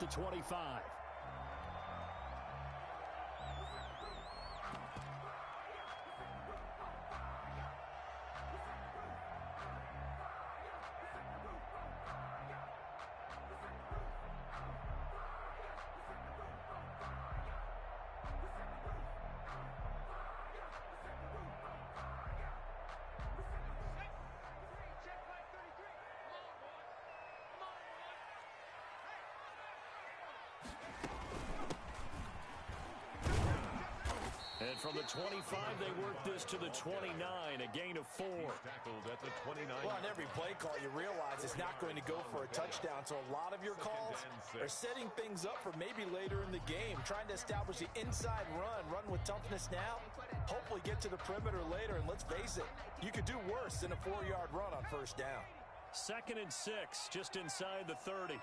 the 25. And from the 25, they work this to the 29, a gain of 4. Tackled at the 29. Well, on every play call, you realize it's not going to go for a touchdown, so a lot of your calls are setting things up for maybe later in the game, trying to establish the inside run with toughness now, hopefully get to the perimeter later, and let's face it, you could do worse than a 4-yard run on first down. 2nd and 6, just inside the 30.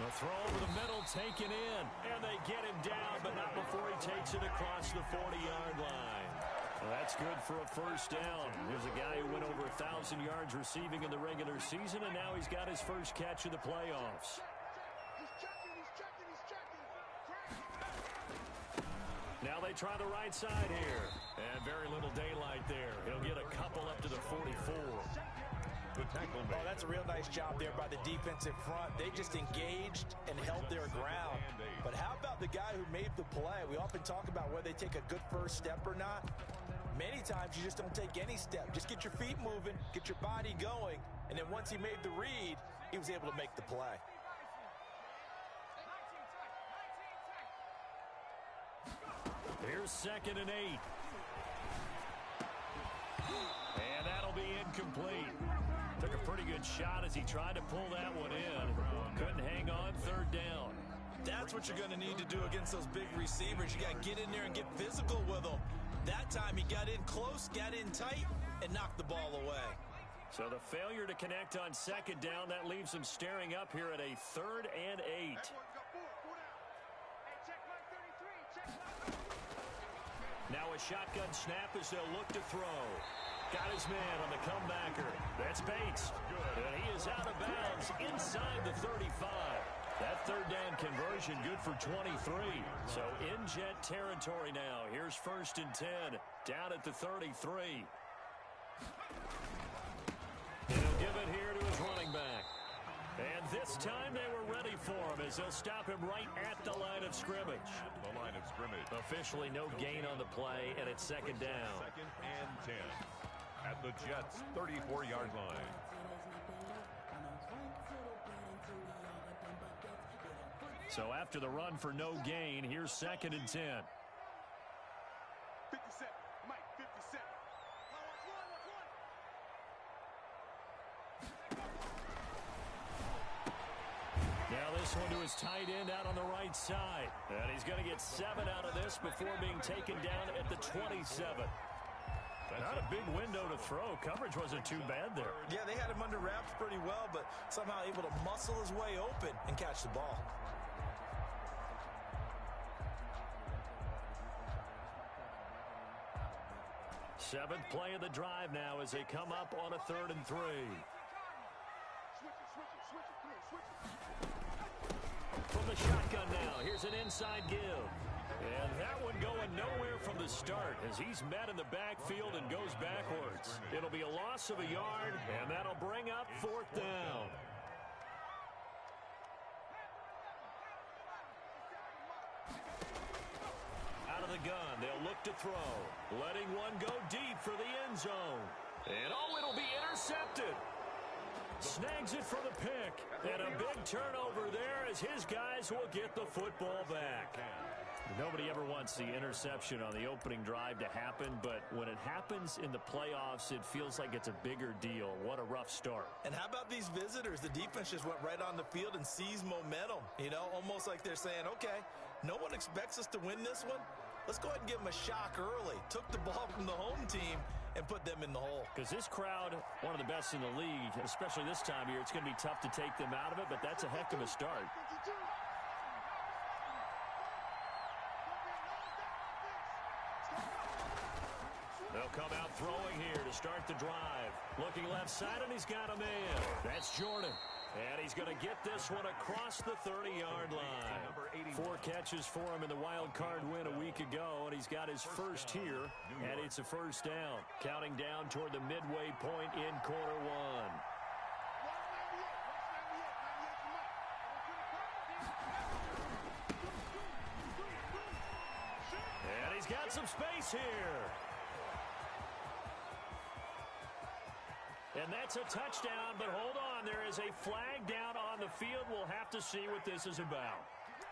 The throw over the middle taken in, and they get him down, but not before he takes it across the 40-yard line. Well, that's good for a first down. Here's a guy who went over 1,000 yards receiving in the regular season, and now he's got his first catch of the playoffs. Now they try the right side here, and very little daylight there. He'll get a couple up to the 44. The tackle made. Oh, that's a real nice job there by the defensive front. They just engaged and held their ground. But how about the guy who made the play? We often talk about whether they take a good first step or not. Many times you just don't take any step. Just get your feet moving, get your body going, and then once he made the read, he was able to make the play. Here's 2nd and 8. And that'll be incomplete. Took a pretty good shot as he tried to pull that one in. Couldn't hang on, 3rd down. That's what you're going to need to do against those big receivers. You got to get in there and get physical with them. That time he got in close, got in tight, and knocked the ball away. So the failure to connect on 2nd down, that leaves him staring up here at a 3rd and 8. Now a shotgun snap as they'll look to throw. Got his man on the comebacker. That's Bates. Good. And he is out of bounds inside the 35. That 3rd down conversion good for 23. So in Jet territory now. Here's 1st and 10. Down at the 33. And he'll give it here to his running back. And this time they were ready for him as they'll stop him right at the line of scrimmage. The line of scrimmage. Officially no gain on the play, and it's 2nd down. 2nd and 10 at the Jets' 34-yard line. So after the run for no gain, here's 2nd and 10. 57, Mike, 57. Now this one to his tight end out on the right side. And he's going to get 7 out of this before being taken down at the 27. Not a big window to throw. Coverage wasn't too bad there. Yeah, they had him under wraps pretty well, but somehow able to muscle his way open and catch the ball. Seventh play of the drive now as they come up on a 3rd and 3. From the shotgun now, here's an inside give. And that one going nowhere from the start as he's met in the backfield and goes backwards. It'll be a loss of a yard, and that'll bring up 4th down. Out of the gun, they'll look to throw. Letting one go deep for the end zone. And oh, it'll be intercepted. Snags it for the pick. And a big turnover there as his guys will get the football back. Nobody ever wants the interception on the opening drive to happen, but when it happens in the playoffs, it feels like it's a bigger deal. What a rough start. And how about these visitors? The defense just went right on the field and seized momentum. You know, almost like they're saying, okay, no one expects us to win this one. Let's go ahead and give them a shock early. Took the ball from the home team and put them in the hole. Because this crowd, one of the best in the league, especially this time of year, it's going to be tough to take them out of it, but that's a heck of a start. They'll come out throwing here to start the drive. Looking left side, and he's got a man. That's Jordan. And he's going to get this one across the 30-yard line. 4 catches for him in the wild card win a week ago, and he's got his first here, and it's a first down. Counting down toward the midway point in quarter one. And he's got some space here. And that's a touchdown, but hold on. There is a flag down on the field. We'll have to see what this is about.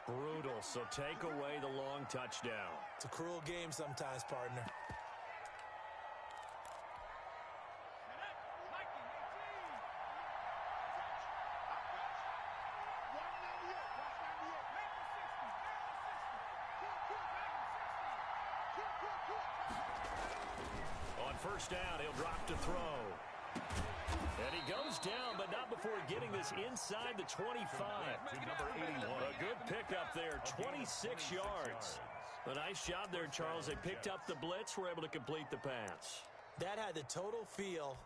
Brutal, so take away the long touchdown. It's a cruel game sometimes, partner. On first down, he'll drop to throw. And he goes down, but not before getting this inside the 25. A good pickup there, 26 yards. A nice job there, Charles. They picked up the blitz, were able to complete the pass. That had the total feel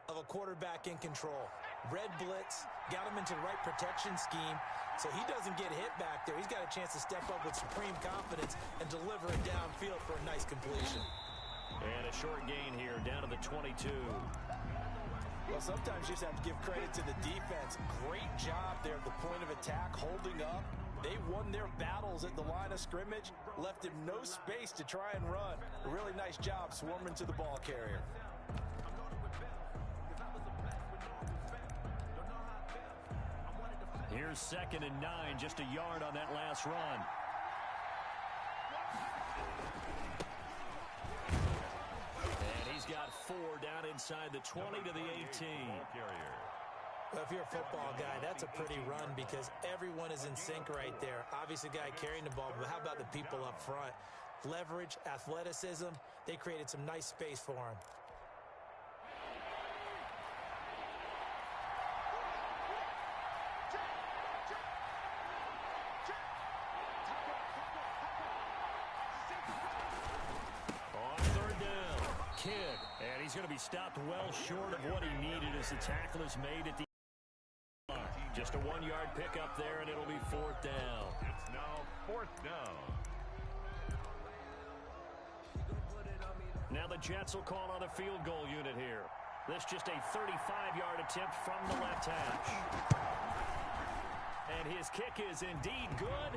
of a quarterback in control. Red blitz, got him into the right protection scheme, so he doesn't get hit back there. He's got a chance to step up with supreme confidence and deliver it downfield for a nice completion. And a short gain here, down to the 22. Well, sometimes you just have to give credit to the defense. Great job there at the point of attack, holding up. They won their battles at the line of scrimmage, left him no space to try and run. A really nice job swarming to the ball carrier. Here's 2nd and 9, just a yard on that last run. Got 4 down inside the 20 to the 18. Well, if you're a football guy, that's a pretty run because everyone is in sync right there. Obviously, the guy carrying the ball, but how about the people up front? Leverage, athleticism, they created some nice space for him. And he's going to be stopped well short of what he needed as the tackle is made at the line. Just a 1-yard pickup there, and it'll be 4th down. It's now 4th down. Now the Jets will call on the field goal unit here. This just a 35-yard attempt from the left hash. And his kick is indeed good.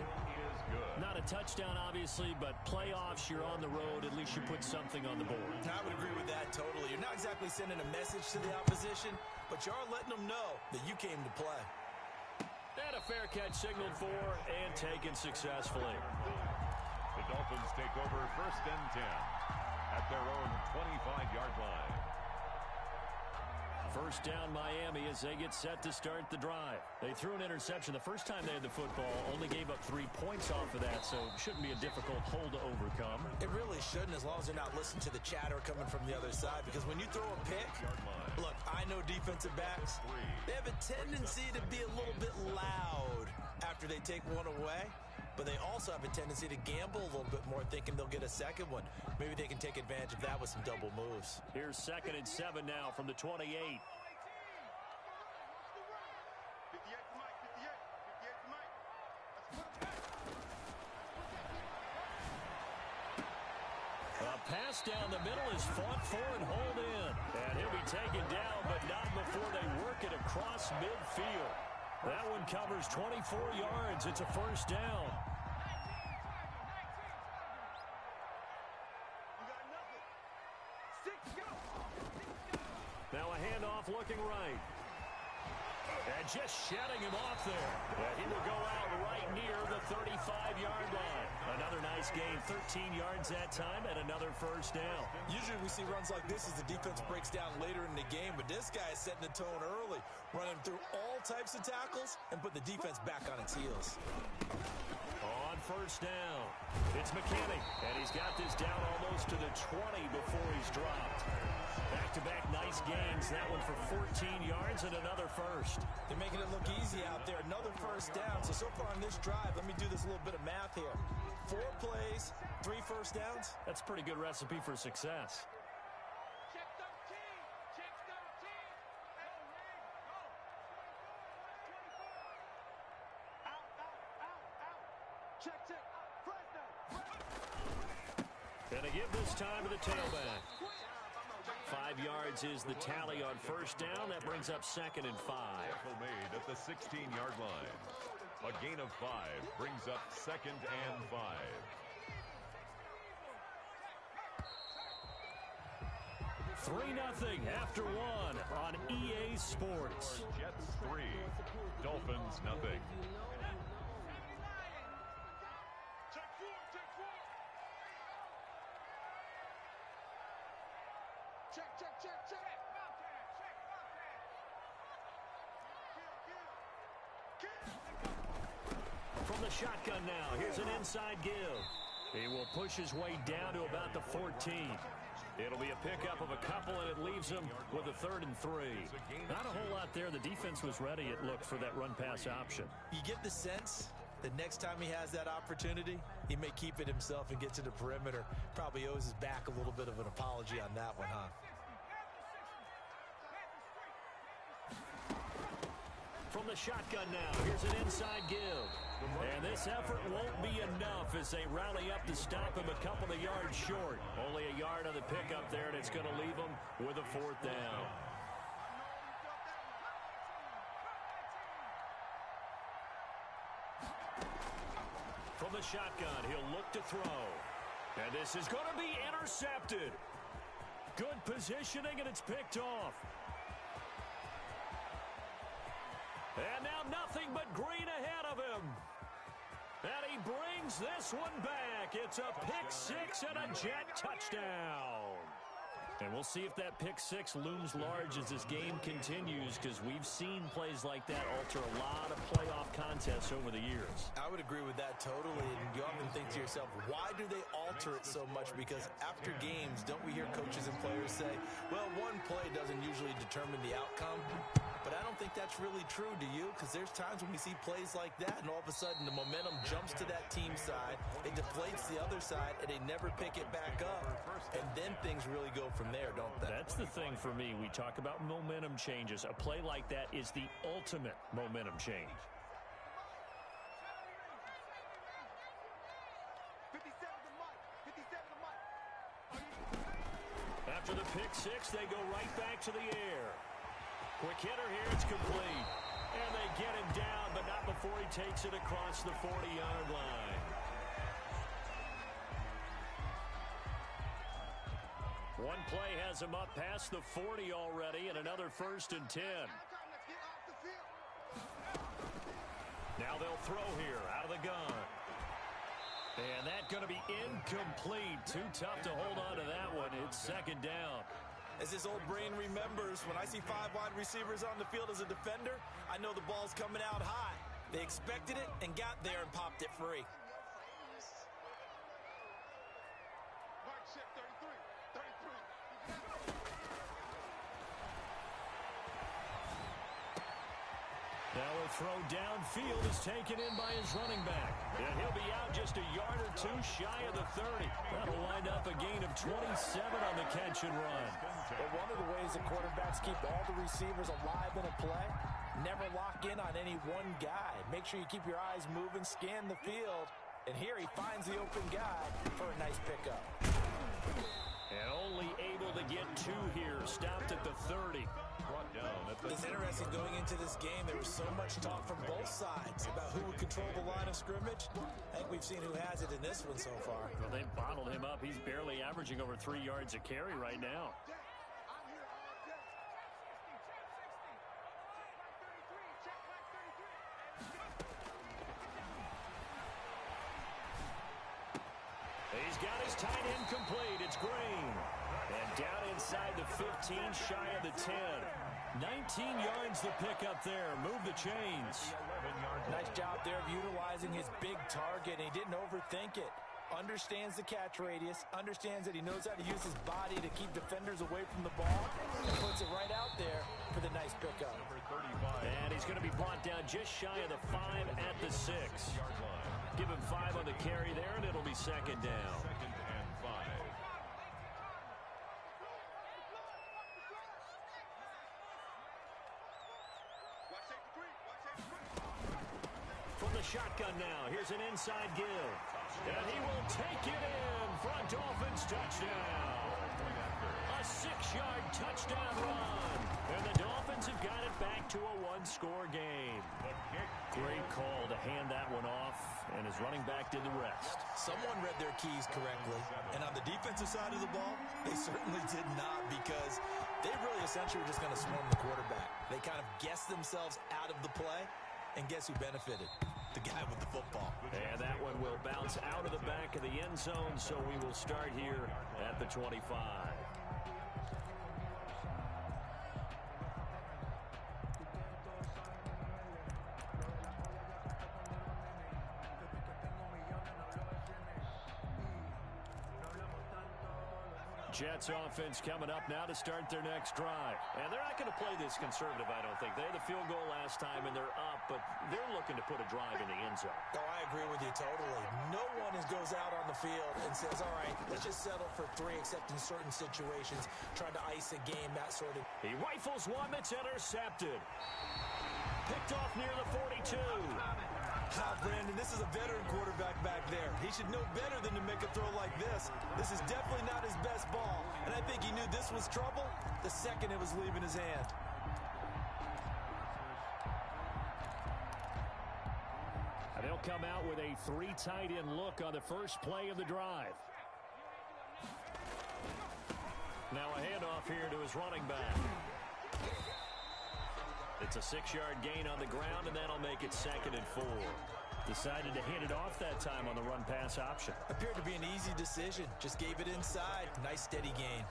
Not a touchdown, obviously, but playoffs, you're on the road. At least you put something on the board. I would agree with that totally. You're not exactly sending a message to the opposition, but you are letting them know that you came to play. And a fair catch signaled for and taken successfully. The Dolphins take over 1st and 10 at their own 25-yard line. First down Miami as they get set to start the drive. They threw an interception the first time they had the football, only gave up 3 points off of that, so it shouldn't be a difficult hole to overcome. It really shouldn't, as long as they're not listening to the chatter coming from the other side, because when you throw a pick, look, I know defensive backs, they have a tendency to be a little bit loud after they take one away. But they also have a tendency to gamble a little bit more, thinking they'll get a second one. Maybe they can take advantage of that with some double moves. Here's 2nd and 7 now from the 28. A pass down the middle is fought for and hauled in. And he'll be taken down, but not before they work it across midfield. That one covers 24 yards. It's a first down. Now a handoff looking right. And just shutting him off there. And he will go out right near the 35-yard line. Another nice gain, 13 yards that time, and another first down. Usually we see runs like this as the defense breaks down later in the game, but this guy is setting the tone early, running through all types of tackles and put the defense back on its heels. On first down, it's McKinney, and he's got this down almost to the 20 before he's dropped. Back-to-back nice gains, that one for 14 yards and another first. They're making it look easy out there. Another first down. So far on this drive, let me do this little bit of math here. 4 plays, 3 first downs. That's a pretty good recipe for success. Check 13. Check 13. Out. Check. First down. Gonna give this time to the tailback. 5 yards is the tally on first down. That brings up 2nd and 5. Tackle made at the 16-yard line. A gain of 5 brings up 2nd and 5. Three 0 after 1 on EA Sports. Jets 3, Dolphins nothing. Check. From the shotgun now, here's an inside give. He will push his way down to about the 14. It'll be a pickup of a couple, and it leaves him with a 3rd and 3. Not a whole lot there. The defense was ready, it looked, for that run-pass option. You get the sense that next time he has that opportunity, he may keep it himself and get to the perimeter. Probably owes his back a little bit of an apology on that one, huh? From the shotgun now, here's an inside give. And this effort won't be enough as they rally up to stop him a couple of yards short. Only a yard on the pickup there, and it's going to leave him with a 4th down. From the shotgun, he'll look to throw. And this is going to be intercepted. Good positioning, and it's picked off. And now nothing but green ahead of him. And he brings this one back. It's a pick 6 and a Jet touchdown. And we'll see if that pick 6 looms large as this game continues, because we've seen plays like that alter a lot of playoff contests over the years. I would agree with that totally, and you often think to yourself, why do they alter it so much? Because after games, don't we hear coaches and players say, well, one play doesn't usually determine the outcome? But I don't think that's really true, do you? Because there's times when we see plays like that, and all of a sudden the momentum jumps to that team side, it deflates the other side, and they never pick it back up. And then things really go from there, don't they? That's the thing for me. We talk about momentum changes. A play like that is the ultimate momentum change. 57 to Mike. 57 to Mike. After the pick 6, they go right back to the air. Quick hitter here, it's complete. And they get him down, but not before he takes it across the 40-yard line. One play has him up past the 40 already, and another 1st and 10. Now they'll throw here out of the gun. And that's going to be incomplete. Too tough to hold on to that one. It's 2nd down. As this old brain remembers, when I see 5 wide receivers on the field as a defender, I know the ball's coming out high. They expected it and got there and popped it free. Mike check 33. 33. Now a throw downfield is taken in by his running back. And he'll be out just a yard or 2 shy of the 30. That'll wind up a gain of 27 on the catch and run. But one of the ways that quarterbacks keep all the receivers alive in a play, never lock in on any one guy. Make sure you keep your eyes moving, scan the field. And here he finds the open guy for a nice pickup. And only able to get 2 here. Stopped at the 30. Brought down at the It's interesting going into this game. There was so much talk from both sides about who would control the line of scrimmage. I think we've seen who has it in this one so far. Well, they bottled him up. He's barely averaging over 3 yards a carry right now. I'm here all day. 60. Check like 33. He's got his tight end complete. It's Green. And down inside the 15, shy of the 10. 19 yards the pick up there. Move the chains. Nice job there of utilizing his big target, and he didn't overthink it. Understands the catch radius, understands that he knows how to use his body to keep defenders away from the ball, and puts it right out there for the nice pickup. And he's going to be brought down just shy of the 5 at the 6. Give him 5 on the carry there, and it'll be second down. Second and 5. From the shotgun now, here's an inside give. And he will take it in for a Dolphins touchdown. A 6-yard touchdown run. And the Dolphins have got it back to a 1-score game. Great call to hand that one off, and his running back did the rest. Someone read their keys correctly, and on the defensive side of the ball, they certainly did not, because they really essentially were just going to swarm the quarterback. They kind of guessed themselves out of the play, and guess who benefited? The guy with the football. And that one will bounce out of the back of the end zone, so we will start here at the 25. Jets offense coming up now to start their next drive. And they're not going to play this conservative, I don't think. They had the field goal last time, and they're up, but they're looking to put a drive in the end zone. Oh, I agree with you totally. No one goes out on the field and says, all right, let's just settle for 3, except in certain situations, trying to ice a game, that sort of. He rifles one that's intercepted. Picked off near the 42. Brandon, this is a veteran quarterback back there. He should know better than to make a throw like this. This is definitely not his best ball, and I think he knew this was trouble the second it was leaving his hand. And they'll come out with a 3 tight end look on the first play of the drive. Now a handoff here to his running back. It's a 6-yard gain on the ground, and that'll make it 2nd and 4. Decided to hand it off that time on the run-pass option. Appeared to be an easy decision. Just gave it inside. Nice steady gain.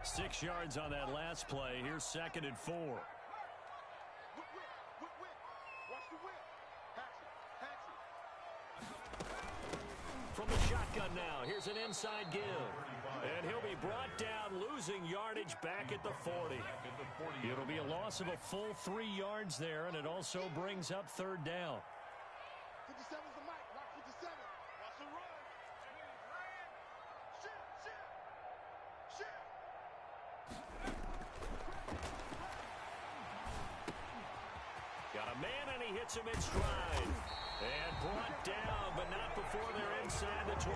Six yards on that last play. Here's 2nd and 4. From the shotgun now, here's an inside give. And he'll be brought down, losing yardage back at the 40. It'll be a loss of a full 3 yards there, and it also brings up 3rd down. 57's the mic. Lock 57. Watch the run. Shift. Got a man, and he hits him in stride. And brought down, but not before they're inside the 25.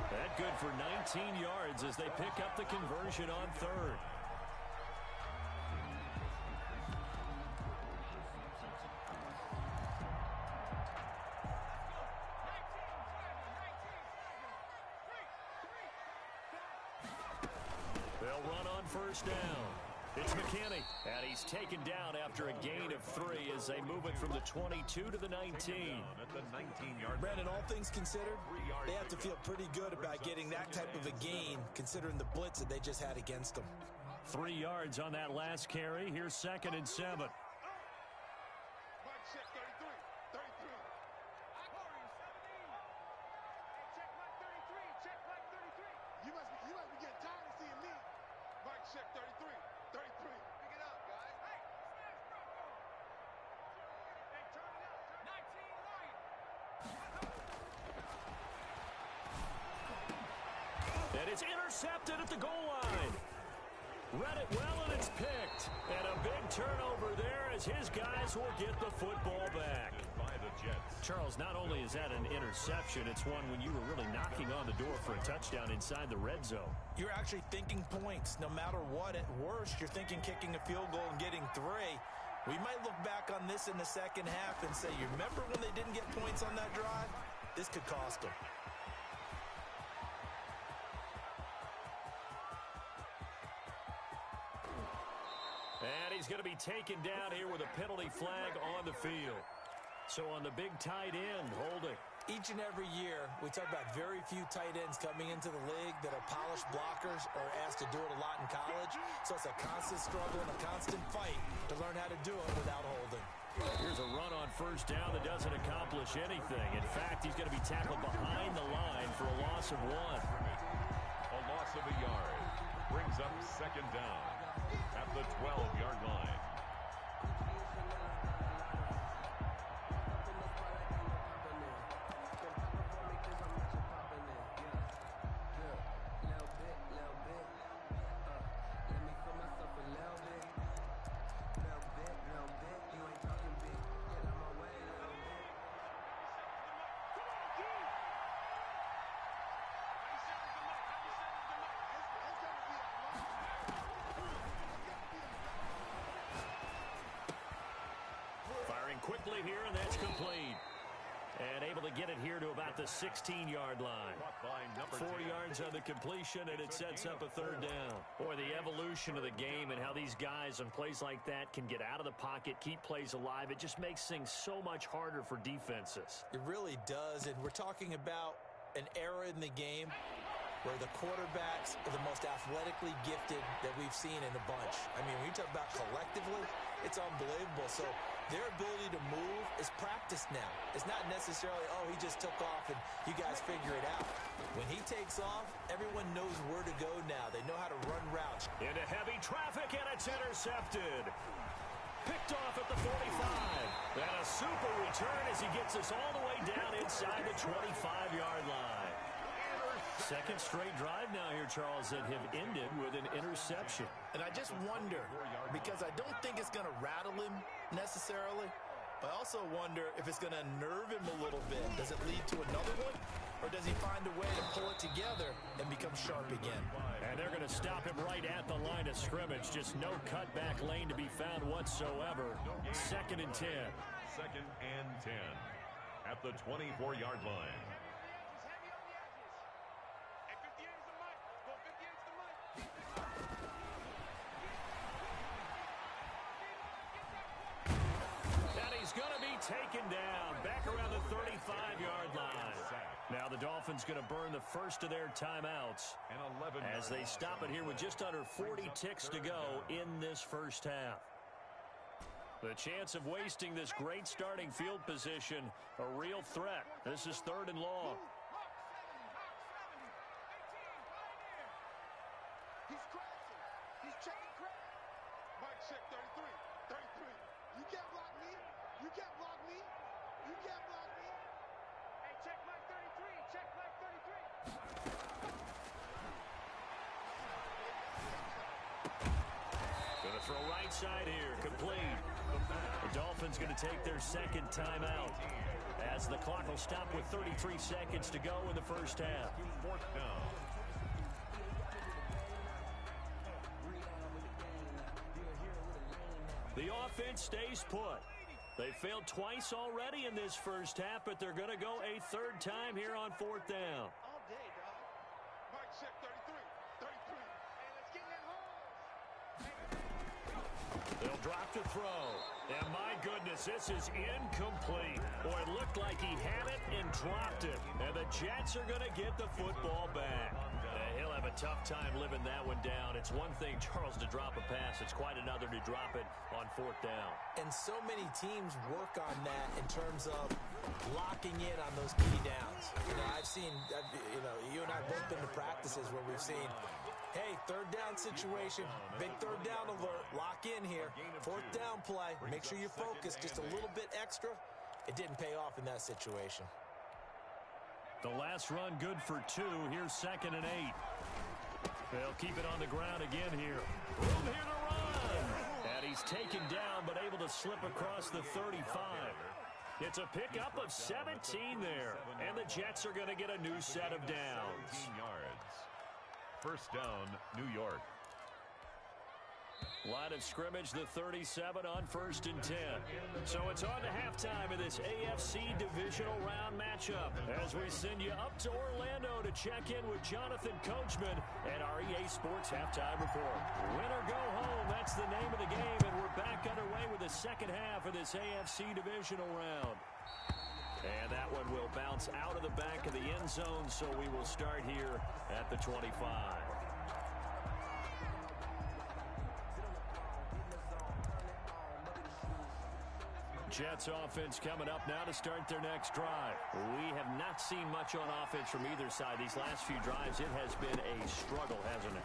That good for 19 yards as they pick up the conversion on 3rd. They'll run on 1st down. It's McKinney, and he's taken down after a gain of 3 as they move it from the 22 to the 19. At the 19-yard. Brandon, all things considered, they have to feel pretty good about getting that type of a gain, considering the blitz that they just had against them. 3 yards on that last carry. Here's 2nd and 7. Mike check 33. 33. Check Mike 33. Check Mike 33. You must be getting tired of seeing me. Mike check 33. 33. Pick it up, guys. Hey, smash Bronco. Hey, turn it up. 19 Lion. And it's intercepted at the goal line. Read it well, and it's picked. And a big turnover there as his guys will get the football back. By the Jets. Charles, not only is that an interception, it's one when you were really knocking on the door for a touchdown inside the red zone. You're actually thinking points. No matter what, at worst, you're thinking kicking a field goal and getting 3. We might look back on this in the second half and say, you remember when they didn't get points on that drive? This could cost them. And he's going to be taken down here with a penalty flag on the field. So on the big tight end, holding. Each and every year, we talk about very few tight ends coming into the league that are polished blockers or asked to do it a lot in college. So it's a constant struggle and a constant fight to learn how to do it without holding. Here's a run on first down that doesn't accomplish anything. In fact, he's going to be tackled behind the line for a loss of 1. A loss of a yard brings up second down at the 12-yard line. Quickly here, and that's complete. And able to get it here to about the 16-yard line. 4 yards on the completion, and it sets up a third down. Boy, the evolution of the game and how these guys on plays like that can get out of the pocket, keep plays alive, it just makes things so much harder for defenses. It really does, and we're talking about an era in the game where the quarterbacks are the most athletically gifted that we've seen in a bunch. I mean, when you talk about collectively, it's unbelievable. So their ability to move is practiced now. It's not necessarily, oh, he just took off and you guys figure it out. When he takes off, everyone knows where to go now. They know how to run routes. Into heavy traffic, and it's intercepted. Picked off at the 45. And a super return as he gets us all the way down inside the 25-yard line. Second straight drive now here, Charles, that have ended with an interception. And I just wonder, because I don't think it's going to rattle him necessarily, but I also wonder if it's going to unnerve him a little bit. Does it lead to another one, or does he find a way to pull it together and become sharp again? And they're going to stop him right at the line of scrimmage. Just no cutback lane to be found whatsoever. 2nd and 10. 2nd and 10 at the 24-yard line. Taken down, back around the 35-yard line. Now the Dolphins going to burn the first of their timeouts as they stop it here with just under 40 ticks to go in this first half. The chance of wasting this great starting field position, a real threat. This is 3rd and long. He's crashing. He's checking crash. Mike check 33. 33. You can't block me. You can't block me. You can't block me. Hey, check Mike 33. Check Mike 33. Gonna throw right side here, complete. The Dolphins gonna take their second timeout as the clock will stop with 33 seconds to go in the first half. 4th down. The offense stays put. They failed twice already in this first half, but they're going to go a third time here on 4th down. All day, dog. Mike check 33. 33. Hey, let's get in that hole. They'll drop to throw. And my goodness, this is incomplete. Boy, it looked like he had it and dropped it. And the Jets are going to get the football back. He'll have a tough time living that one down. It's one thing, Charles, to drop a pass. It's quite another to drop it on 4th down. And so many teams work on that in terms of locking in on those key downs. You know, you and I have both been to practices where we've seen, hey, 3rd down situation, big 3rd down alert, lock in here, 4th down play, make sure you focus just a little bit extra. It didn't pay off in that situation. The last run good for 2. Here's 2nd and 8. They'll keep it on the ground again here. Room here to run. And he's taken down but able to slip across the 35. It's a pickup of 17 there. And the Jets are going to get a new set of downs. 17 yards. 1st down, New York. Line of scrimmage, the 37 on 1st and 10. So it's on to halftime of this AFC divisional round matchup as we send you up to Orlando to check in with Jonathan Coachman and our EA Sports Halftime Report. Win or go home, that's the name of the game, and we're back underway with the second half of this AFC divisional round. And that one will bounce out of the back of the end zone, so we will start here at the 25. Jets offense coming up now to start their next drive. We have not seen much on offense from either side. These last few drives, it has been a struggle, hasn't it?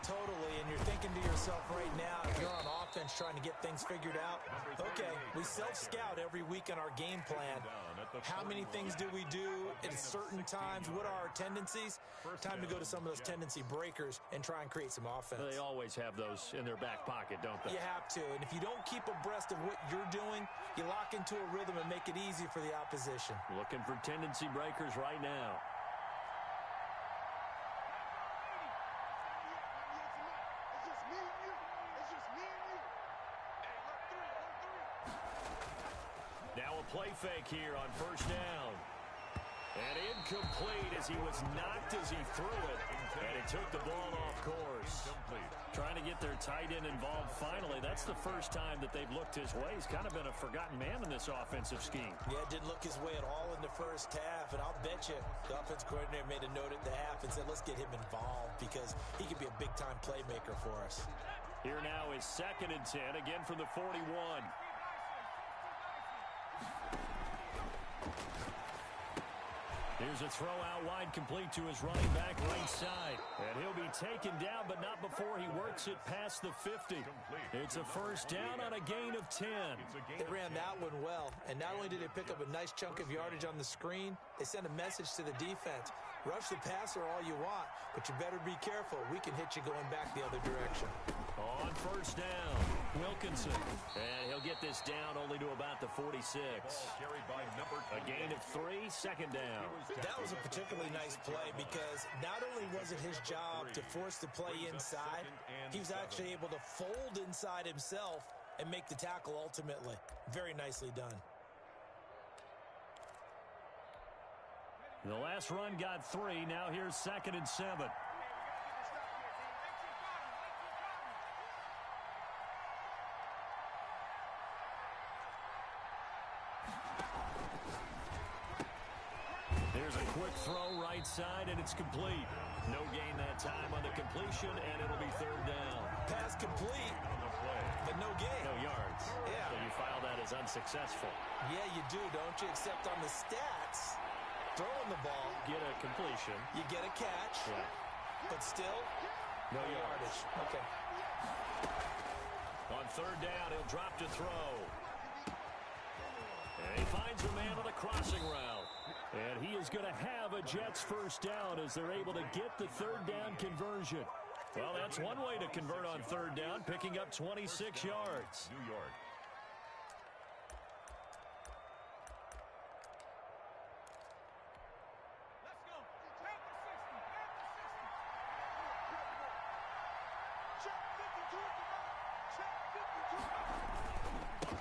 Totally, and you're thinking to yourself right now, if you're on offense trying to get things figured out, okay, we self-scout every week on our game plan. How many things do we do at certain times? What are our tendencies? Time to go to some of those tendency breakers and try and create some offense. They always have those in their back pocket, don't they? You have to, and if you don't keep abreast of what you're doing, you lock into a rhythm and make it easy for the opposition. Looking for tendency breakers right now. Now a play fake here on 1st down. And incomplete as he was knocked as he threw it. And he took the ball off course. Trying to get their tight end involved finally. That's the first time that they've looked his way. He's kind of been a forgotten man in this offensive scheme. Yeah, didn't look his way at all in the first half. And I'll bet you the offense coordinator made a note at the half and said, let's get him involved because he could be a big-time playmaker for us. Here now is 2nd and 10, again from the 41. Here's a throw out wide, complete to his running back right side. And he'll be taken down, but not before he works it past the 50. It's a 1st down on a gain of 10. They ran that one well, and not only did they pick up a nice chunk of yardage on the screen, they sent a message to the defense. Rush the passer all you want, but you better be careful. We can hit you going back the other direction. On 1st down, Wilkinson. And he'll get this down only to about the 46. A gain of 3, 2nd down. That was a particularly nice play because not only was it his job to force the play inside, he was actually able to fold inside himself and make the tackle ultimately. Very nicely done. The last run got 3. Now here's 2nd and 7. There's a quick throw right side, and it's complete. No gain that time on the completion, and it'll be 3rd down. Pass complete, but no gain. No yards. Yeah. So you file that as unsuccessful. Yeah, you do, don't you? Except on the stats, throwing the ball, Get a completion. you get a catch, Yeah. but still, No yardage. Okay. On 3rd down, he'll drop to throw. And he finds a man on the crossing route. And he is going to have a Jets 1st down as they're able to get the 3rd down conversion. Well, that's one way to convert on 3rd down, picking up 26 yards. New York.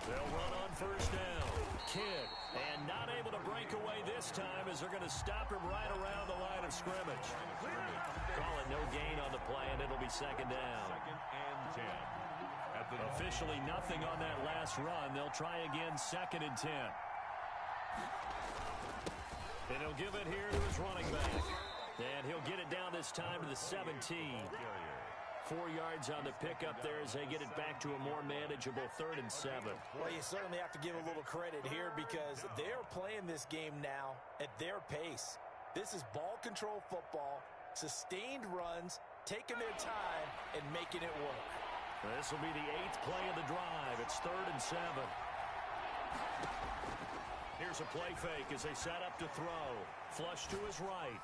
They'll run on 1st down. Kidd, and not able to break away this time as they're going to stop him right around the line of scrimmage. Call it no gain on the play, and it'll be 2nd down. 2nd and 10. Officially nothing on that last run. They'll try again, 2nd and 10. And he'll give it here to his running back. And he'll get it down this time to the 17. 4 yards on the pickup there as they get it back to a more manageable 3rd and 7. Well, you certainly have to give a little credit here because they're playing this game now at their pace. This is ball control football, sustained runs, taking their time, and making it work. This will be the 8th play of the drive. It's 3rd and 7. Here's a play fake as they set up to throw. Flush to his right.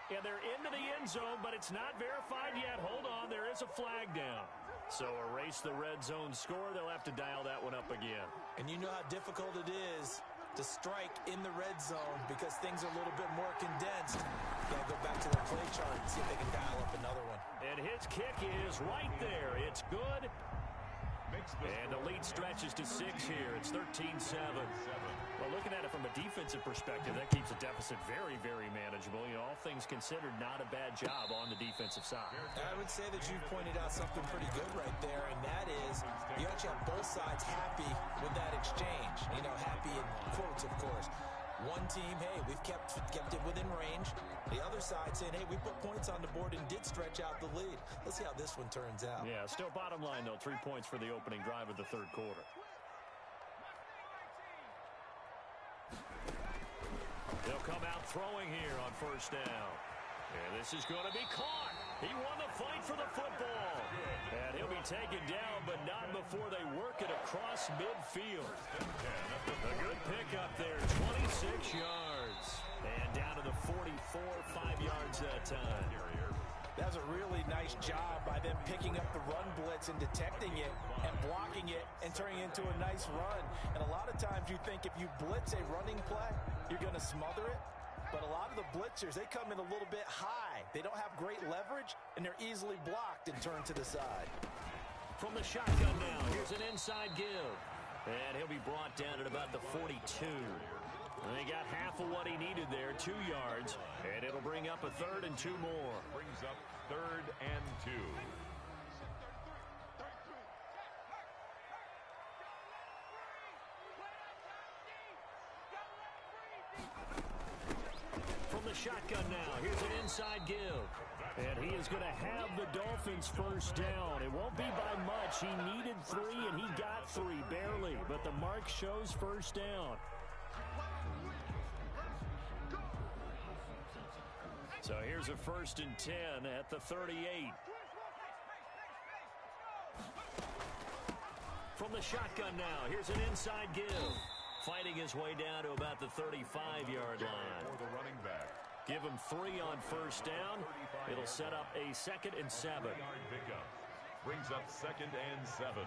And they're into the end zone, but it's not verified yet. Hold on, there is a flag down. So erase the red zone score. They'll have to dial that one up again. And you know how difficult it is to strike in the red zone because things are a little bit more condensed. You got to go back to the play chart and see if they can dial up another one. And his kick is right there. It's good. And the lead stretches to 6 here. It's 13-7. Well, looking at it from a defensive perspective, that keeps the deficit very, very manageable. You know, all things considered, not a bad job on the defensive side. I would say that you've pointed out something pretty good right there, and that is you actually have both sides happy with that exchange. You know, happy in quotes, of course. One team, hey, we've kept it within range. The other side saying, hey, we put points on the board and did stretch out the lead. Let's see how this one turns out. Yeah, still bottom line, though, 3 points for the opening drive of the third quarter. They'll come out throwing here on first down. And this is going to be caught. He won the fight for the football. And he'll be taken down, but not before they work it across midfield. A good pickup there, 26 yards. And down to the 44, 5 yards that time. That was a really nice job by them picking up the run blitz and detecting it and blocking it and turning it into a nice run. And a lot of times you think if you blitz a running play, you're going to smother it. But a lot of the blitzers, they come in a little bit high. They don't have great leverage, and they're easily blocked and turned to the side. From the shotgun now, here's an inside give. And he'll be brought down at about the 42. And they got half of what he needed there, 2 yards. And it'll bring up a 3rd and 2 more. Brings up 3rd and 2. From the shotgun now, here's an inside give. And he is going to have the Dolphins first down. It won't be by much. He needed 3, and he got 3, barely. But the mark shows first down. So here's a 1st and 10 at the 38. From the shotgun now, here's an inside give. Fighting his way down to about the 35-yard line. For the running back. Give him 3 on first down. It'll set up a 2nd and 7. Pickup. Brings up 2nd and 7. I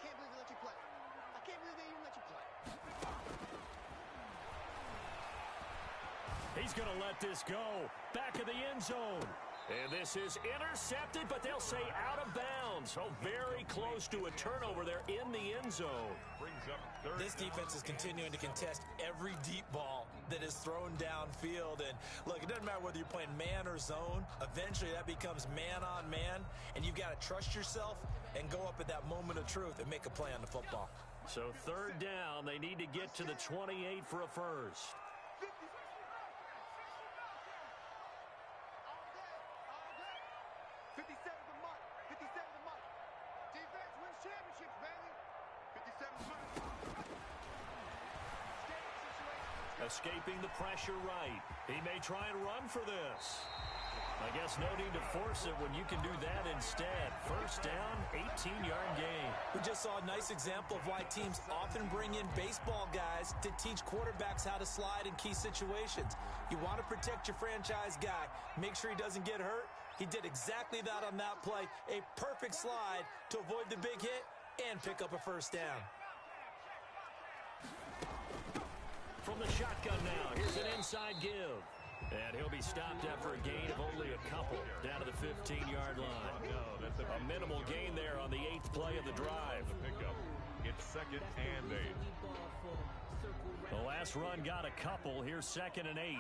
can't believe they let you play. I can't believe they even let you play. He's going to let this go. Back of the end zone. And this is intercepted, but they'll say out of bounds. So very close to a turnover there in the end zone. Brings up 3rd. This defense is continuing to contest every deep ball that is thrown downfield. And look, it doesn't matter whether you're playing man or zone. Eventually that becomes man on man. And you've got to trust yourself and go up at that moment of truth and make a play on the football. So 3rd down, they need to get to the 28 for a first. 57 the month. 57 the month. Defense wins championships, baby. 57 month. Escaping the pressure right. He may try and run for this. I guess no need to force it when you can do that instead. First down, 18-yard gain. We just saw a nice example of why teams often bring in baseball guys to teach quarterbacks how to slide in key situations. You want to protect your franchise guy. Make sure he doesn't get hurt. He did exactly that on that play. A perfect slide to avoid the big hit and pick up a first down. From the shotgun now, here's an inside give. And he'll be stopped after a gain of only a couple, down to the 15-yard line. A minimal gain there on the 8th play of the drive. Pickup. It's 2nd and 8. The last run got a couple. Here's 2nd and 8.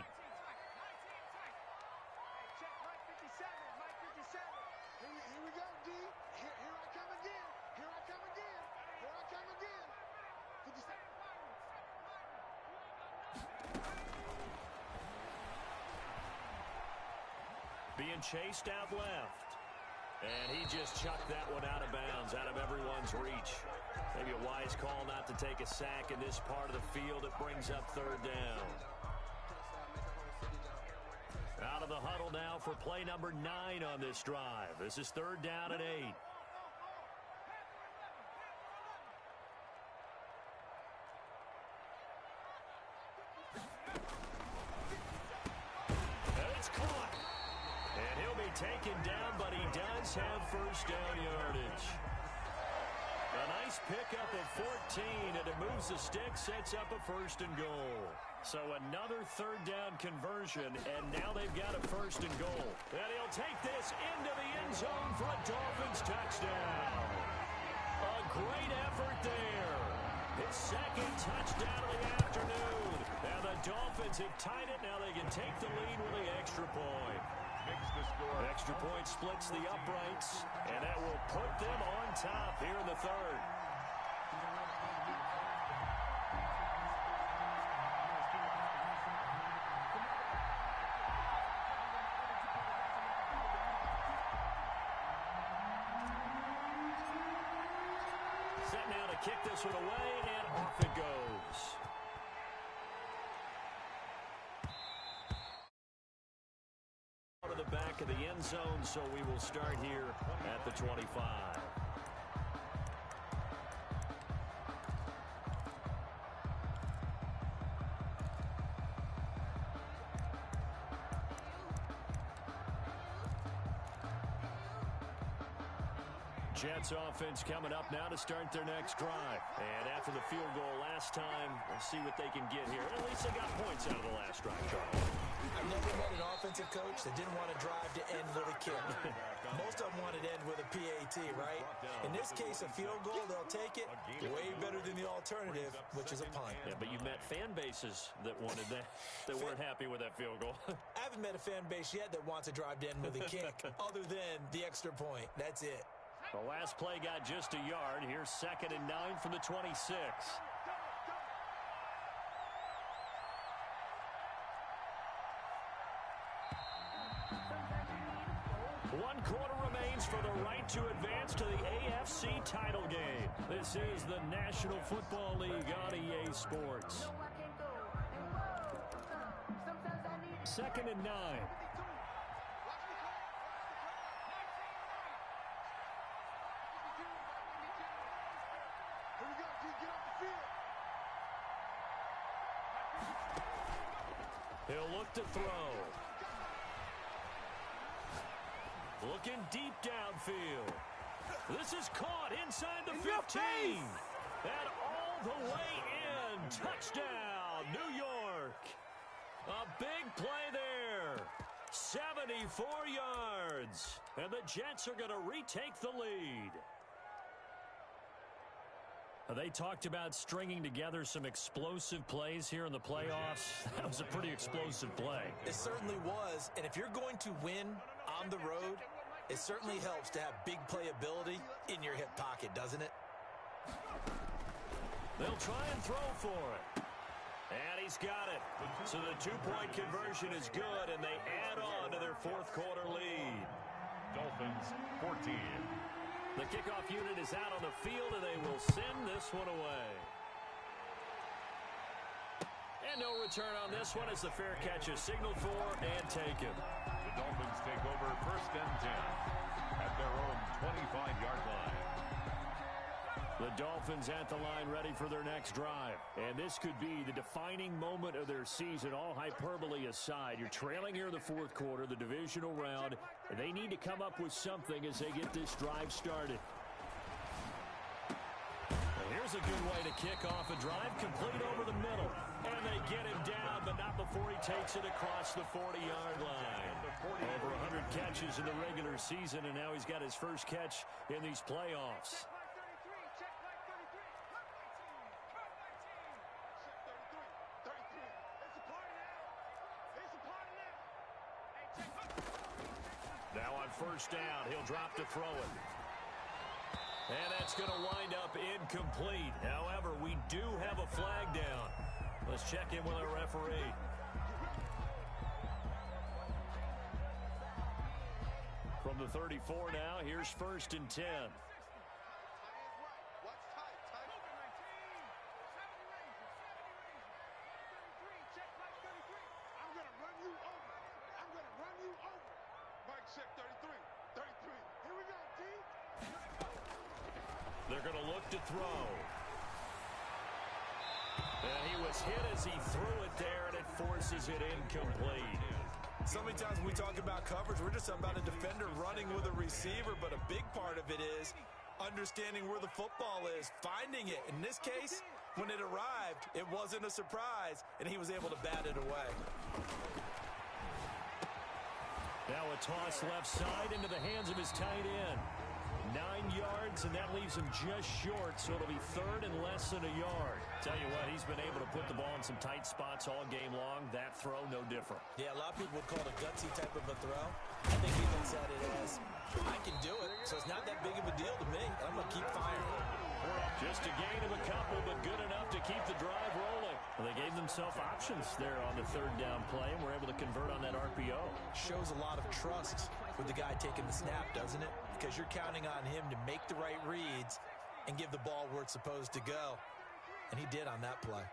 Here we go, D. Here I come again. Here I come again. Here I come again. 57. Being chased out left. And he just chucked that one out of bounds, out of everyone's reach. Maybe a wise call not to take a sack in this part of the field. It brings up 3rd down. Out of the huddle now for play number 9 on this drive. This is 3rd down and 8. And it's caught. And he'll be taken down, but he does have first down yardage. A nice pickup of 14, and it moves the stick, sets up a 1st and goal. So another 3rd down conversion, and now they've got a 1st and goal. And he'll take this into the end zone for a Dolphins touchdown. A great effort there. His 2nd touchdown of the afternoon. And the Dolphins have tied it. Now they can take the lead with the extra point. Extra point splits the uprights, and that will put them on top here in the 3rd. Set now to kick this one away, and off it goes. Out of the back of the end zone, so we will start here at the 25. Jets offense coming up now to start their next drive. And after the field goal last time, we'll see what they can get here. At least they got points out of the last drive, Charles. I've never met an offensive coach that didn't want to drive to end with a kick. Most of them wanted to end with a PAT, right? In this case, a field goal, they'll take it. Way better than the alternative, which is a punt. Yeah, but you met fan bases that wanted that, that weren't happy with that field goal. I haven't met a fan base yet that wants to drive to end with a kick, other than the extra point. That's it. The last play got just a yard. Here's 2nd and 9 from the 26. One quarter remains for the right to advance to the AFC title game. This is the National Football League on EA Sports. 2nd and 9. He'll look to throw. Looking deep downfield. This is caught inside the 15. And all the way in. Touchdown, New York. A big play there. 74 yards. And the Jets are going to retake the lead. They talked about stringing together some explosive plays here in the playoffs. That was a pretty explosive play. It certainly was. And if you're going to win on the road, it certainly helps to have big playability in your hip pocket, doesn't it? They'll try and throw for it. And he's got it. So the 2-point conversion is good, and they add on to their 4th quarter lead. Dolphins 14. The kickoff unit is out on the field, and they will send this one away. And no return on this one as the fair catch is signaled for and taken. The Dolphins take over 1st and 10 at their own 25-yard line. The Dolphins at the line ready for their next drive. And this could be the defining moment of their season, all hyperbole aside. You're trailing here in the 4th quarter, the divisional round, and they need to come up with something as they get this drive started. And here's a good way to kick off a drive, complete over the middle. And they get him down, but not before he takes it across the 40-yard line. Over 100 catches in the regular season, and now he's got his first catch in these playoffs. Now on 1st down, he'll drop to throw it. And that's going to wind up incomplete. However, we do have a flag down. Let's check in with our referee. From the 34 now, here's 1st and 10. Check 33. Here we go, D. They're going to look to throw. And he was hit as he threw it there, and it forces it incomplete. So many times when we talk about coverage, we're just about a defender running with a receiver, but a big part of it is understanding where the football is, finding it. In this case, when it arrived, it wasn't a surprise, and he was able to bat it away. Now a toss left side into the hands of his tight end. 9 yards, and that leaves him just short, so it'll be third and less than a yard. Tell you what, he's been able to put the ball in some tight spots all game long. That throw, no different. Yeah, a lot of people would call it a gutsy type of a throw. I think he looks at it as, I can do it, so it's not that big of a deal to me. I'm going to keep firing. Just a gain of a couple, but good enough to keep the drive rolling. Well, they gave themselves options there on the third down play, and were able to convert on that RPO. Shows a lot of trust with the guy taking the snap, doesn't it? Because you're counting on him to make the right reads and give the ball where it's supposed to go. And he did on that play.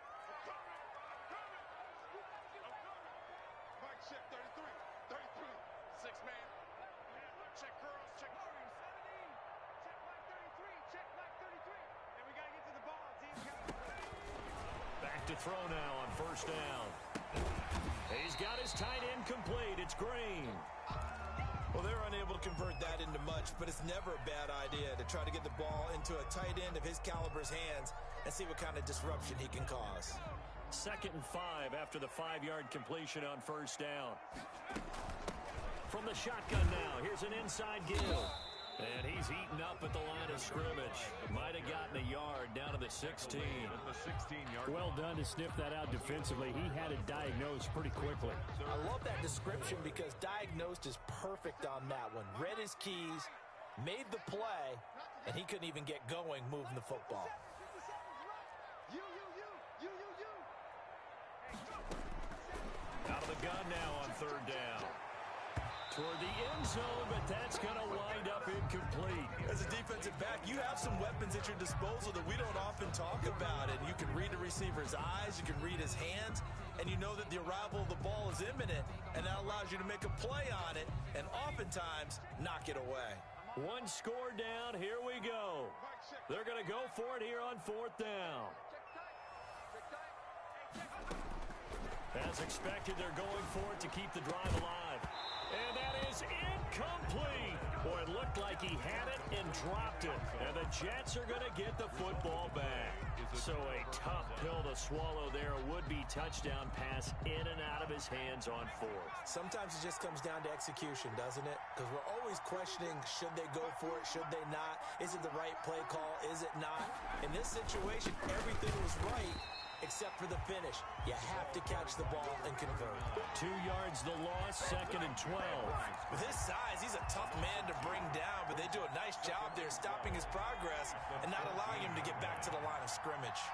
Mike check 33, 33, 6-man. Check girls, check. Check Mike 33, check Mike 33. And we got to get to the ball, team. Back to throw now on first down. He's got his tight end complete. It's Green. Well, they're unable to convert that into much, but it's never a bad idea to try to get the ball into a tight end of his caliber's hands and see what kind of disruption he can cause. 2nd and 5 after the 5-yard completion on first down. From the shotgun now, here's an inside give. And he's eaten up at the line of scrimmage. Might have gotten a yard down to the 16. Well done to sniff that out defensively. He had it diagnosed pretty quickly. I love that description because diagnosed is perfect on that one. Read his keys, made the play, and he couldn't even get going moving the football. Out of the gun now on third down. Toward the end zone, but that's going to wind up incomplete. As a defensive back, you have some weapons at your disposal that we don't often talk about. And you can read the receiver's eyes, you can read his hands, and you know that the arrival of the ball is imminent, and that allows you to make a play on it and oftentimes knock it away. One score down, here we go. They're going to go for it here on fourth down. As expected, they're going for it to keep the drive alive. And that is incomplete. Boy, it looked like he had it and dropped it. And the Jets are going to get the football back. So a tough pill to swallow there. A would-be touchdown pass in and out of his hands on fourth. Sometimes it just comes down to execution, doesn't it? Because we're always questioning, should they go for it, should they not? Is it the right play call, is it not? In this situation, everything was right except for the finish. You have to catch the ball and convert. 2 yards the loss, 2nd and 12. With his size, he's a tough man to bring down, but they do a nice job there stopping his progress and not allowing him to get back to the line of scrimmage.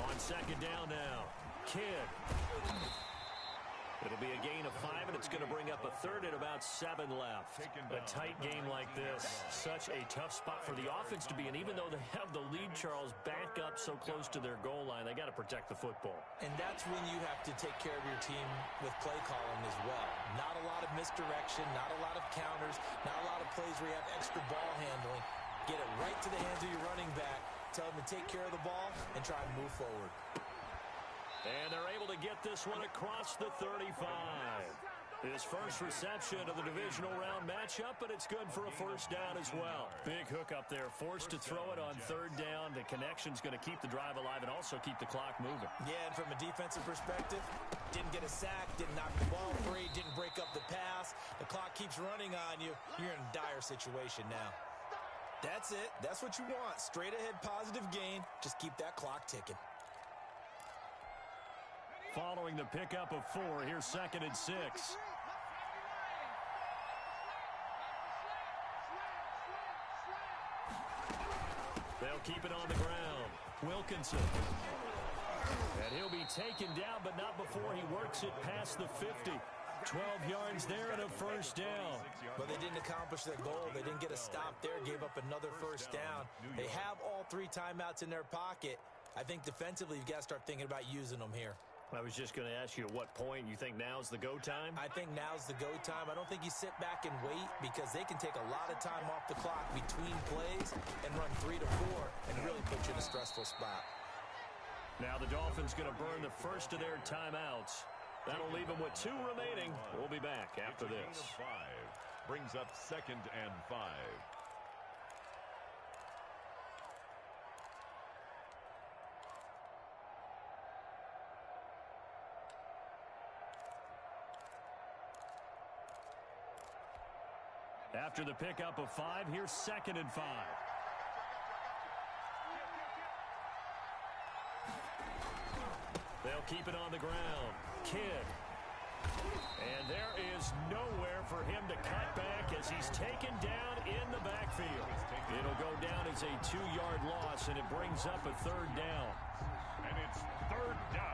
On 2nd down now, Kidd. It'll be a gain of 5, and it's going to bring up a third at about 7 left. A tight game like this, such a tough spot for the offense to be in. Even though they have the lead, Charles, back up so close to their goal line, they got to protect the football. And that's when you have to take care of your team with play calling as well. Not a lot of misdirection, not a lot of counters, not a lot of plays where you have extra ball handling. Get it right to the hands of your running back, tell them to take care of the ball, and try and move forward. And they're able to get this one across the 35. His first reception of the divisional round matchup, but it's good for a first down as well. Big hook up there, forced to throw it on third down. The connection's going to keep the drive alive and also keep the clock moving. Yeah, and from a defensive perspective, didn't get a sack, didn't knock the ball free, didn't break up the pass. The clock keeps running on you. You're in a dire situation now. That's it. That's what you want. Straight ahead positive gain. Just keep that clock ticking. Following the pickup of 4, here's 2nd and 6. They'll keep it on the ground. Wilkinson. And he'll be taken down, but not before he works it past the 50. 12 yards there and a first down. But they didn't accomplish their goal. They didn't get a stop there, gave up another first down. They have all 3 timeouts in their pocket. I think defensively, you've got to start thinking about using them here. I was just going to ask you at what point you think now's the go time? I think now's the go time. I don't think you sit back and wait because they can take a lot of time off the clock between plays and run 3 to 4 and really put you in a stressful spot. Now the Dolphins going to burn the first of their timeouts. That'll leave them with 2 remaining. We'll be back after this. brings up 2nd and 5. After the pickup of 5, here's 2nd and 5. They'll keep it on the ground. Kidd. And there is nowhere for him to cut back as he's taken down in the backfield. It'll go down as a 2-yard loss, and it brings up a 3rd down. And it's 3rd down.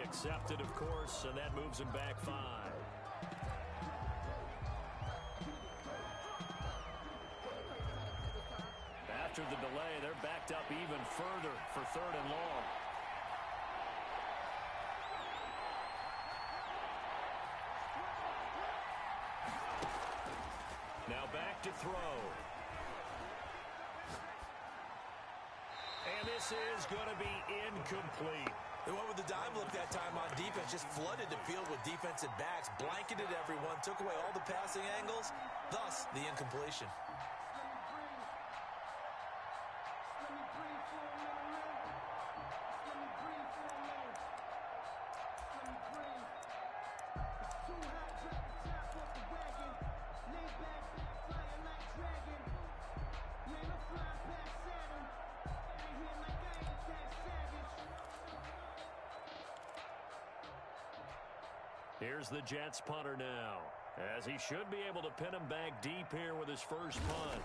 Accepted, of course, and that moves him back 5. After the delay, they're backed up even further for 3rd and long. Now back to throw. And this is going to be incomplete. They went with the dime look that time on defense, just flooded the field with defensive backs, blanketed everyone, took away all the passing angles, thus the incompletion. Here's the Jets punter now, as he should be able to pin him back deep here with his first punt.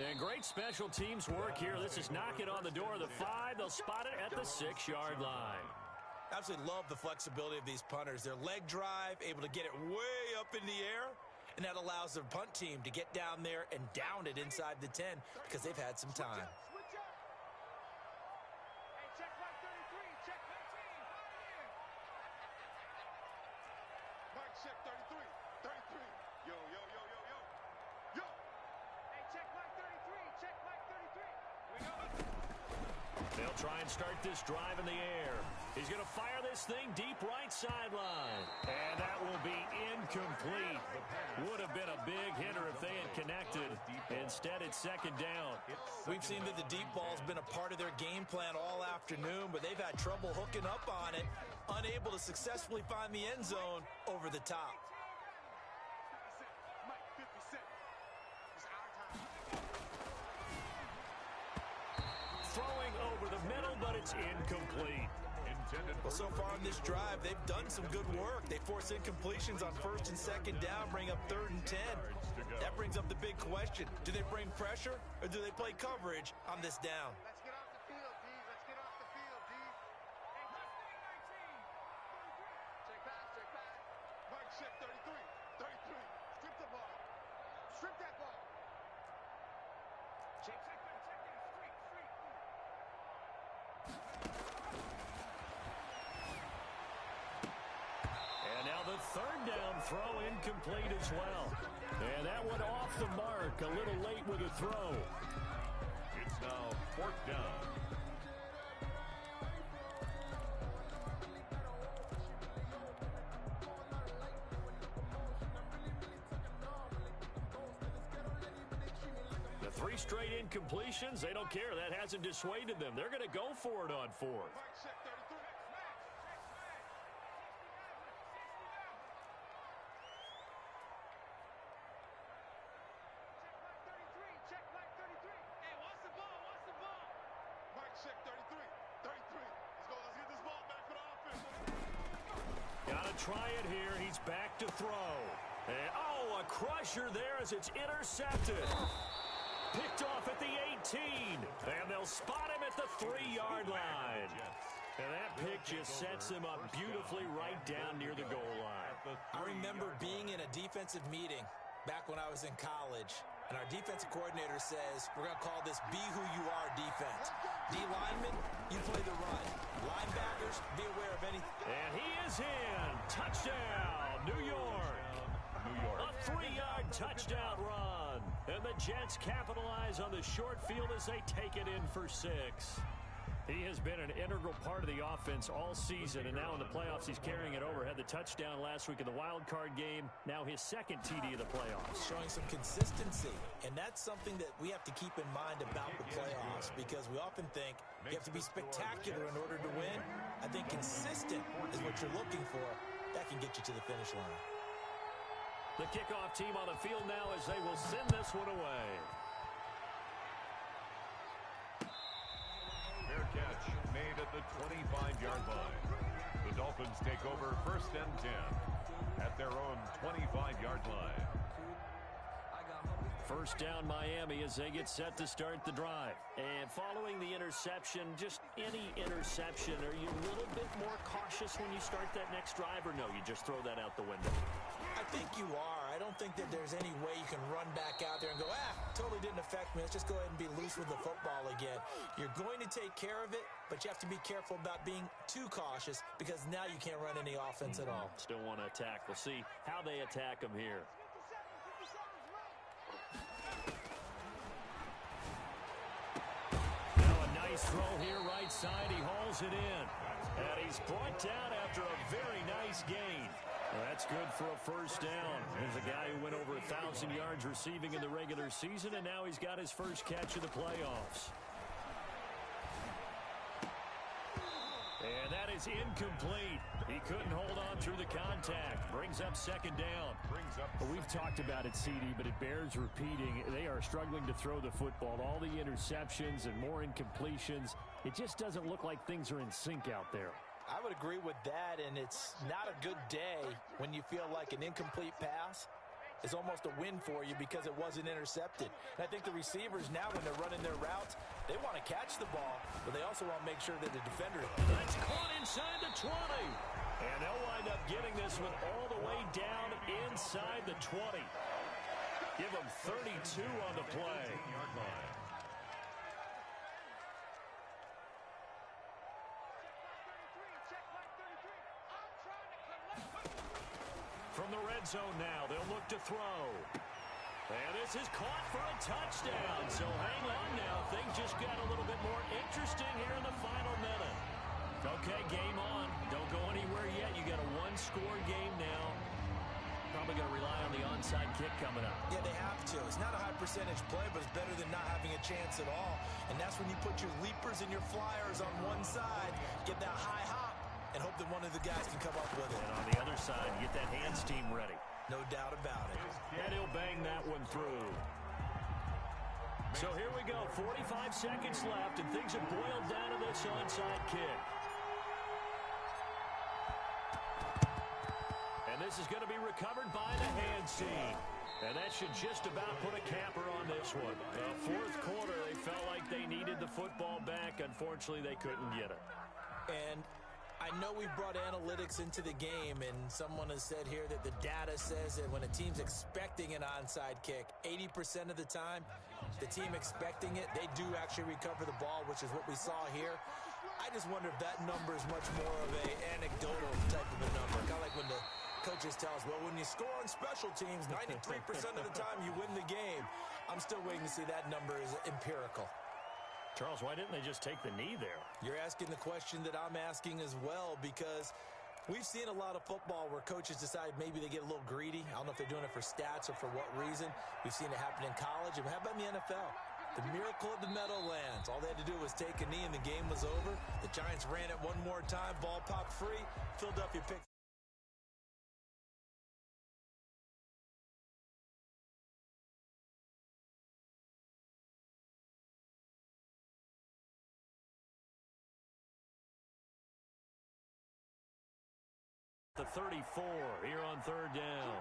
And great special teams work here. This is knocking on the door of the 5. They'll spot it at the 6-yard line. Absolutely love the flexibility of these punters. Their leg drive, able to get it way up in the air, and that allows the punt team to get down there and down it inside the 10 because they've had some time. Check 33, 33. Yo, yo, yo, yo, yo. Yo. Hey, check Mike 33, check Mike 33. We go. They'll try and start this drive in the air. He's going to fire this thing deep right sideline. And that will be incomplete. Would have been a big hitter if they had connected. Instead, it's 2nd down. We've seen that the deep ball's been a part of their game plan all afternoon, but they've had trouble hooking up on it, unable to successfully find the end zone over the top. Mike, 50 Cent. It's our time. Throwing over the middle, but it's incomplete. Well, so far in this drive, they've done some good work. They force incompletions on 1st and 2nd down, bring up 3rd and 10. That brings up the big question. Do they bring pressure, or do they play coverage on this down? Let's get off the field, D. Let's get off the field, D. Check pass, check pass. Mike, check 33, 33. Strip the ball. Strip that ball. Check it, street. And now the 3rd down throw incomplete as well. And that went off the mark a little late with a throw. It's now 4th down. The 3 straight incompletions, they don't care. That hasn't dissuaded them. They're going to go for it on 4th. Mike, check 33. Check Mike 33. Hey, what's the ball? Mike, check 33, 33. Let's get this ball back for the offense. Got to try it here. He's back to throw. And, oh, a crusher there as it's intercepted. Picked off at the 18. And they'll spot him at the 3-yard line. And that pick just sets him up beautifully right down near the goal line. I remember being in a defensive meeting back when I was in college, and our defensive coordinator says, we're going to call this Be Who You Are defense. D linemen, you play the run. Linebackers, be aware of anything. And he is in. Touchdown, New York. A 3-yard touchdown run. And the Jets capitalize on the short field as they take it in for 6. He has been an integral part of the offense all season, and now in the playoffs he's carrying it over. Had the touchdown last week in the wild card game, now his second TD of the playoffs. Showing some consistency, and that's something that we have to keep in mind about the playoffs, because we often think you have to be spectacular in order to win. I think consistent is what you're looking for. That can get you to the finish line. The kickoff team on the field now as they will send this one away. Fair catch made at the 25-yard line. The Dolphins take over 1st and 10 at their own 25-yard line. First down Miami as they get set to start the drive. And following the interception, just any interception, are you a little bit more cautious when you start that next drive, or no, you just throw that out the window? I think you are. I don't think that there's any way you can run back out there and go, totally didn't affect me. Let's just go ahead and be loose with the football again. You're going to take care of it, but you have to be careful about being too cautious, because now you can't run any offense at all. Still want to attack. We'll see how they attack them here. Now a nice throw here right side. He hauls it in. And he's brought down after a very nice gain. Well, that's good for a first down. There's a guy who went over 1,000 yards receiving in the regular season, and now he's got his first catch of the playoffs. And that is incomplete. He couldn't hold on through the contact. Brings up second down. Well, we've talked about it, CD, but it bears repeating. They are struggling to throw the football. All the interceptions and more incompletions. It just doesn't look like things are in sync out there. I would agree with that, and it's not a good day when you feel like an incomplete pass is almost a win for you because it wasn't intercepted. And I think the receivers now, when they're running their routes, they want to catch the ball, but they also want to make sure that the defender... That's caught inside the 20. And they'll wind up getting this one all the way down inside the 20. Give them 32 on the play. From the red zone now, they'll look to throw. And this is caught for a touchdown. So hang on now. Things just got a little bit more interesting here in the final minute. Okay, game on. Don't go anywhere yet. You got a one-score game now. Probably going to rely on the onside kick coming up. Yeah, they have to. It's not a high percentage play, but it's better than not having a chance at all. And that's when you put your leapers and your flyers on one side, get that high hop, and hope that one of the guys can come up with it. And on the other side, get that hands team ready. No doubt about it. And he'll bang that one through. So here we go, 45 seconds left, and things have boiled down to this onside kick. And this is going to be recovered by the hands team. And that should just about put a capper on this one. Fourth quarter, they felt like they needed the football back. Unfortunately, they couldn't get it. And I know we've brought analytics into the game, and someone has said here that the data says that when a team's expecting an onside kick, 80% of the time, the team expecting it, they do actually recover the ball, which is what we saw here. I just wonder if that number is much more of an anecdotal type of a number. Kind of like when the coaches tell us, well, when you score on special teams, 93% of the time you win the game. I'm still waiting to see that number is empirical. Charles, why didn't they just take the knee there? You're asking the question that I'm asking as well, because we've seen a lot of football where coaches decide maybe they get a little greedy. I don't know if they're doing it for stats or for what reason. We've seen it happen in college. And how about in the NFL? The miracle of the Meadowlands. All they had to do was take a knee and the game was over. The Giants ran it one more time. Ball popped free. Philadelphia picked. The 34 here on third down.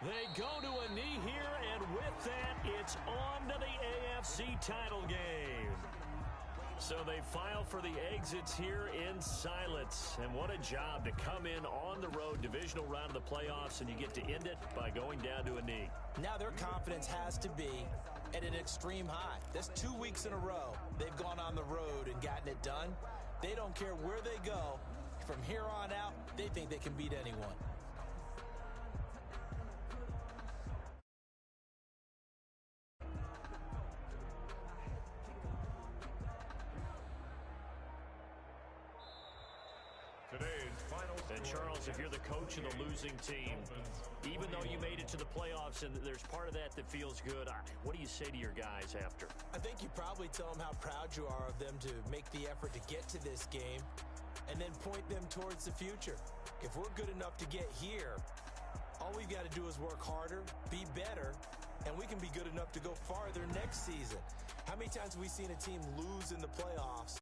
They go to a knee here, and with that, it's on to the AFC title game. So they file for the exits here in silence. And what a job to come in on the road, divisional round of the playoffs, and you get to end it by going down to a knee. Now their confidence has to be at an extreme high. That's 2 weeks in a row they've gone on the road and gotten it done. They don't care where they go. From here on out, they think they can beat anyone. And Charles, if you're the coach of the losing team, even though you made it to the playoffs and there's part of that feels good, what do you say to your guys after? I think you probably tell them how proud you are of them to make the effort to get to this game and then point them towards the future. If we're good enough to get here, all we've got to do is work harder, be better, and we can be good enough to go farther next season. How many times have we seen a team lose in the playoffs